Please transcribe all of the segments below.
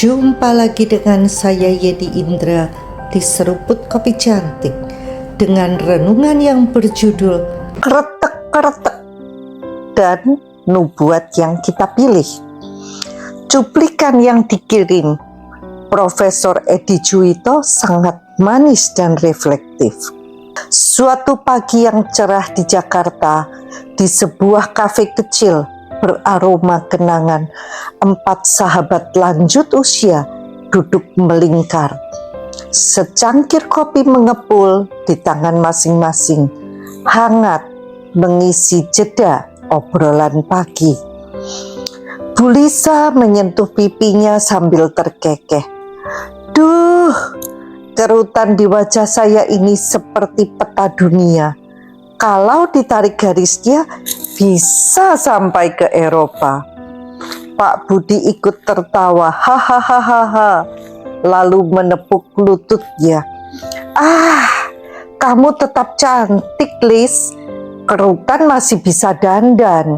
Jumpa lagi dengan saya Yedi Indra di Seruput Kopi Cantik dengan renungan yang berjudul Kretek-Kretek dan Nubuat yang kita pilih. Cuplikan yang dikirim Profesor Edi Juwito sangat manis dan reflektif. Suatu pagi yang cerah di Jakarta, di sebuah kafe kecil beraroma kenangan, 4 sahabat lanjut usia duduk melingkar. Secangkir kopi mengepul di tangan masing-masing, hangat mengisi jeda obrolan pagi. Bu Lisa menyentuh pipinya sambil terkekeh. Duh, kerutan di wajah saya ini seperti peta dunia. Kalau ditarik garisnya bisa sampai ke Eropa. Pak Budi ikut tertawa, hahaha, lalu menepuk lututnya. Kamu tetap cantik, Lis. Kerutan masih bisa dandan.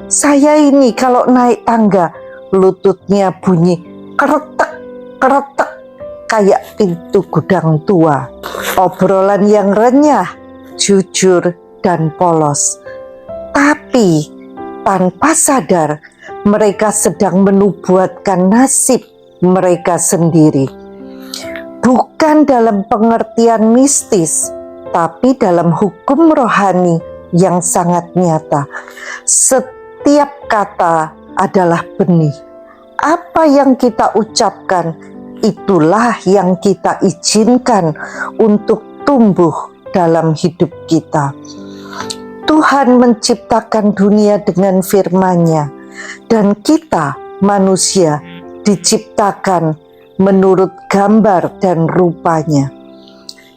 Saya ini kalau naik tangga, lututnya bunyi kretek-kretek kayak pintu gudang tua. Obrolan yang renyah, jujur, dan polos. Tapi tanpa sadar, mereka sedang menubuatkan nasib mereka sendiri. Bukan dalam pengertian mistis, tapi dalam hukum rohani yang sangat nyata. Setiap kata adalah benih. Apa yang kita ucapkan, itulah yang kita izinkan untuk tumbuh dalam hidup kita. Tuhan menciptakan dunia dengan firman-Nya, dan kita manusia diciptakan menurut gambar dan rupanya.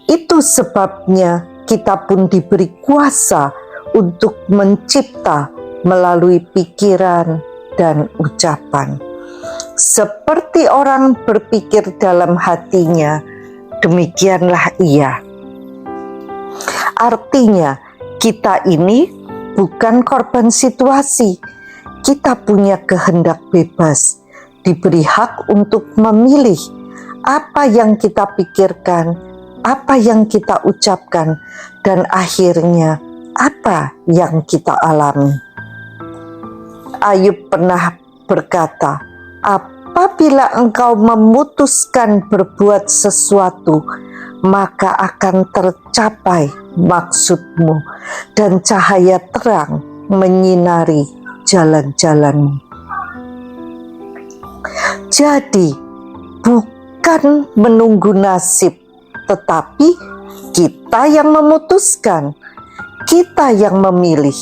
Itu sebabnya kita pun diberi kuasa untuk mencipta melalui pikiran dan ucapan. Seperti orang berpikir dalam hatinya, demikianlah ia. Artinya, kita ini bukan korban situasi. Kita punya kehendak bebas, diberi hak untuk memilih apa yang kita pikirkan, apa yang kita ucapkan, dan akhirnya apa yang kita alami. Ayub pernah berkata, apabila engkau memutuskan berbuat sesuatu, maka akan tercapai maksudmu dan cahaya terang menyinari jalan-jalanmu. Jadi, bukan menunggu nasib, tetapi kita yang memutuskan, kita yang memilih,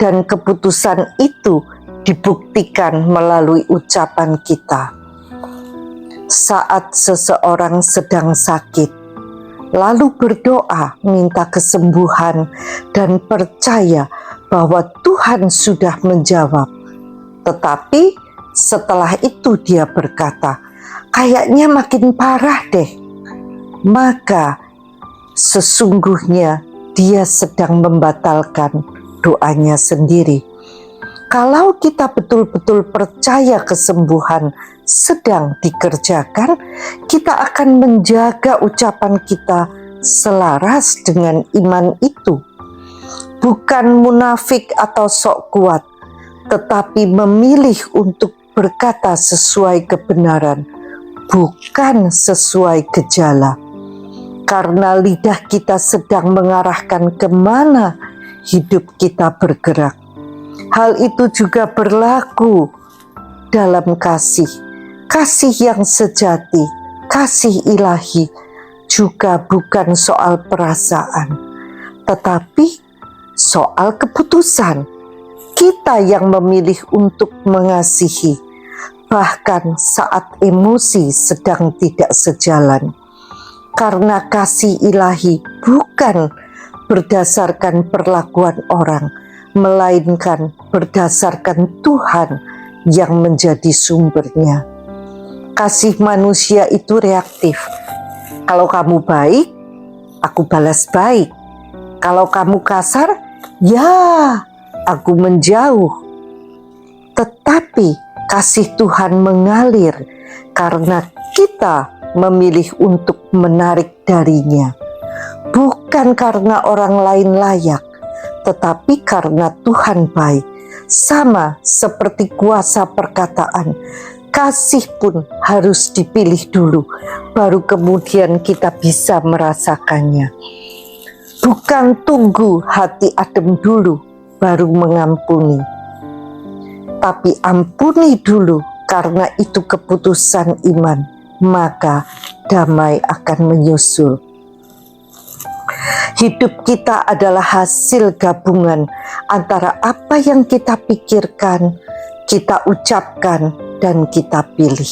dan keputusan itu dibuktikan melalui ucapan kita. Saat seseorang sedang sakit, lalu berdoa minta kesembuhan dan percaya bahwa Tuhan sudah menjawab. Tetapi setelah itu dia berkata, kayaknya makin parah deh. Maka sesungguhnya dia sedang membatalkan doanya sendiri. Kalau kita betul-betul percaya kesembuhan sedang dikerjakan, kita akan menjaga ucapan kita selaras dengan iman itu. Bukan munafik atau sok kuat, tetapi memilih untuk berkata sesuai kebenaran, bukan sesuai gejala. Karena lidah kita sedang mengarahkan kemana hidup kita bergerak. Hal itu juga berlaku dalam kasih yang sejati, kasih ilahi, juga bukan soal perasaan, tetapi soal keputusan. Kita yang memilih untuk mengasihi, bahkan saat emosi sedang tidak sejalan. Karena kasih ilahi bukan berdasarkan perlakuan orang, melainkan berdasarkan Tuhan yang menjadi sumbernya. Kasih manusia itu reaktif. Kalau kamu baik, aku balas baik. Kalau kamu kasar, ya aku menjauh. Tetapi kasih Tuhan mengalir karena kita memilih untuk menarik darinya. Bukan karena orang lain layak, tetapi karena Tuhan baik. Sama seperti kuasa perkataan, kasih pun harus dipilih dulu, baru kemudian kita bisa merasakannya. Bukan tunggu hati adem dulu, baru mengampuni. Tapi ampuni dulu, karena itu keputusan iman, maka damai akan menyusul. Hidup kita adalah hasil gabungan antara apa yang kita pikirkan, kita ucapkan, dan kita pilih.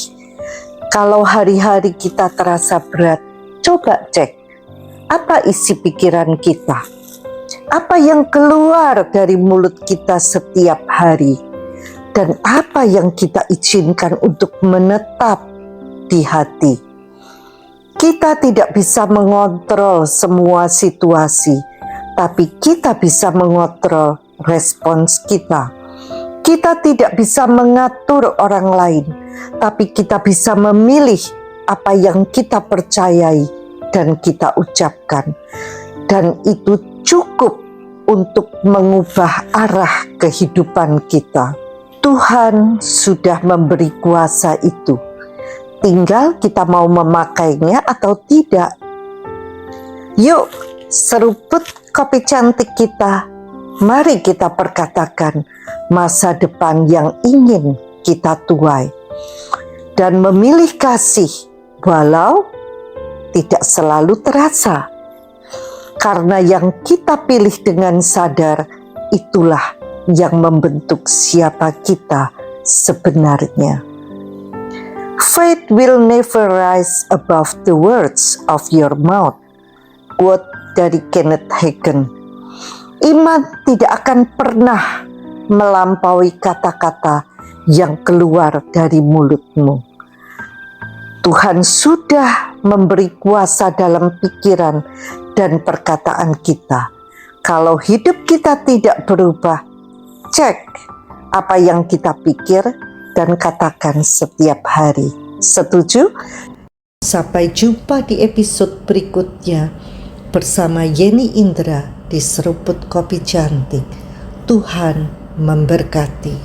Kalau hari-hari kita terasa berat, coba cek apa isi pikiran kita, apa yang keluar dari mulut kita setiap hari, dan apa yang kita izinkan untuk menetap di hati. Kita tidak bisa mengontrol semua situasi, tapi kita bisa mengontrol respons kita. Kita tidak bisa mengatur orang lain, tapi kita bisa memilih apa yang kita percayai dan kita ucapkan. Dan itu cukup untuk mengubah arah kehidupan kita. Tuhan sudah memberi kuasa itu. Tinggal kita mau memakainya atau tidak. Yuk, seruput kopi cantik kita. Mari kita perkatakan masa depan yang ingin kita tuai. Dan memilih kasih, walau tidak selalu terasa. Karena yang kita pilih dengan sadar, itulah yang membentuk siapa kita sebenarnya. Faith will never rise above the words of your mouth. Quote dari Kenneth Hagin. Iman tidak akan pernah melampaui kata-kata yang keluar dari mulutmu. Tuhan sudah memberi kuasa dalam pikiran dan perkataan kita. Kalau hidup kita tidak berubah, cek apa yang kita pikir dan katakan setiap hari. Setuju? Sampai jumpa di episode berikutnya bersama Yeni Indra di Seruput Kopi Cantik. Tuhan memberkati.